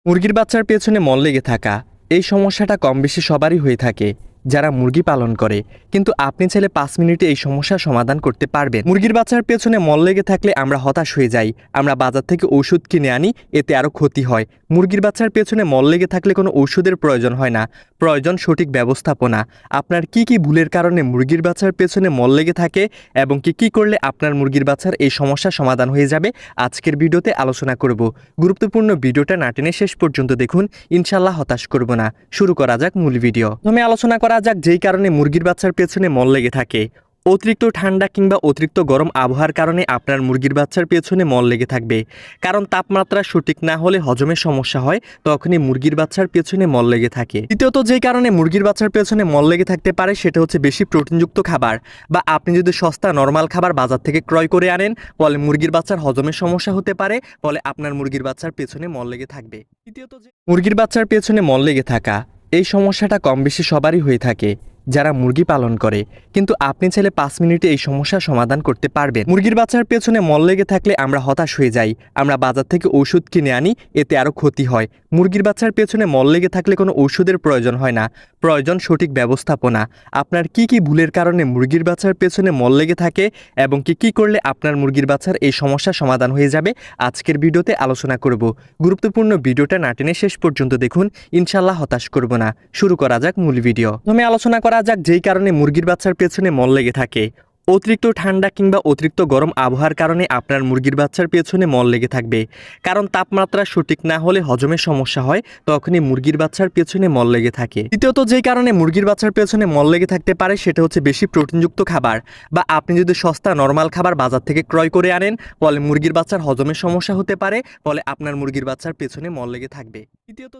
মুরগির বাচ্চার পেছনে মল লেগে থাকা এই সমস্যাটা কম বেশি সবারই হয়ে থাকে যারা মুরগি পালন করে, কিন্তু আপনি চাইলে 5 মিনিটে এই সমস্যার সমাধান করতে পারবেন। মুরগির বাচ্চার পেছনে মল লেগে থাকলে আমরা হতাশ হয়ে যাই, আমরা বাজার থেকে ওষুধ কিনে আনি, এতে আরও ক্ষতি হয়। মুরগির বাচ্চার পেছনে মল লেগে থাকলে কোনো ওষুধের প্রয়োজন হয় না, প্রয়োজন সঠিক ব্যবস্থাপনা। আপনার কি কি ভুলের কারণে মুরগির বাচ্চার পেছনে মল লেগে থাকে এবং কি করলে আপনার মুরগির বাচ্চার এই সমস্যার সমাধান হয়ে যাবে, আজকের ভিডিওতে আলোচনা করব। গুরুত্বপূর্ণ ভিডিওটা না টেনে শেষ পর্যন্ত দেখুন, ইনশাল্লাহ হতাশ করব না। শুরু করা যাক মূল ভিডিও। প্রথমে আলোচনা করা যাক যেই কারণে মুরগির বাচ্চার পেছনে মল লেগে থাকে। অতিরিক্ত ঠান্ডা কিংবা অতিরিক্ত গরম আবহাওয়ার কারণে আপনার মুরগির বাচ্চার পেছনে মল লেগে থাকবে। কারণ তাপমাত্রা সঠিক না হলে হজমের সমস্যা হয়, তখনই মুরগির বাচ্চার পেছনে মল লেগে থাকে। দ্বিতীয়ত যেই কারণে মুরগির বাচ্চার পেছনে মল লেগে থাকতে পারে সেটা হচ্ছে বেশি প্রোটিনযুক্ত খাবার, বা আপনি যদি সস্তা নরমাল খাবার বাজার থেকে ক্রয় করে আনেন, ফলে মুরগির বাচ্চার হজমের সমস্যা হতে পারে, ফলে আপনার মুরগির বাচ্চার পেছনে মল লেগে থাকবে। তৃতীয়ত মুরগির বাচ্চার পেছনে মল লেগে থাকা এই সমস্যাটা কম বেশি সবারই হয়ে থাকে যারা মুরগি পালন করে, কিন্তু আপনি চাইলে 5 মিনিটে এই সমস্যার সমাধান করতে পারবেন। মুরগির বাচ্চার পেছনে মল লেগে থাকলে আমরা হতাশ হয়ে যাই, আমরা বাজার থেকে ওষুধ কিনে আনি, এতে আরও ক্ষতি হয়। মুরগির বাচ্চার পেছনে মল লেগে থাকলে কোনো ওষুধের প্রয়োজন হয় না, প্রয়োজন সঠিক ব্যবস্থাপনা। আপনার কি কি ভুলের কারণে মুরগির বাচ্চার পেছনে মল লেগে থাকে এবং কি করলে আপনার মুরগির বাচ্চার এই সমস্যার সমাধান হয়ে যাবে, আজকের ভিডিওতে আলোচনা করব। গুরুত্বপূর্ণ ভিডিওটা না টেনে শেষ পর্যন্ত দেখুন, ইনশাল্লাহ হতাশ করব না। শুরু করা যাক মূল ভিডিও। প্রথমে আলোচনা করা যাক যেই কারণে মুরগির বাচ্চার পেছনে মল লেগে থাকে। অতিরিক্ত ঠান্ডা কিংবা অতিরিক্ত গরম আবহাওয়ার কারণে আপনার মুরগির বাচ্চার পেছনে মল লেগে থাকবে। কারণ তাপমাত্রা সঠিক না হলে হজমের সমস্যা হয়, তখনই মুরগির বাচ্চার পেছনে মল লেগে থাকে। দ্বিতীয়ত যেই কারণে মুরগির বাচ্চার পেছনে মল লেগে থাকতে পারে সেটা হচ্ছে বেশি প্রোটিনযুক্ত খাবার, বা আপনি যদি সস্তা নরমাল খাবার বাজার থেকে ক্রয় করে আনেন, ফলে মুরগির বাচ্চার হজমের সমস্যা হতে পারে, ফলে আপনার মুরগির বাচ্চার পেছনে মল লেগে থাকবে। তৃতীয়ত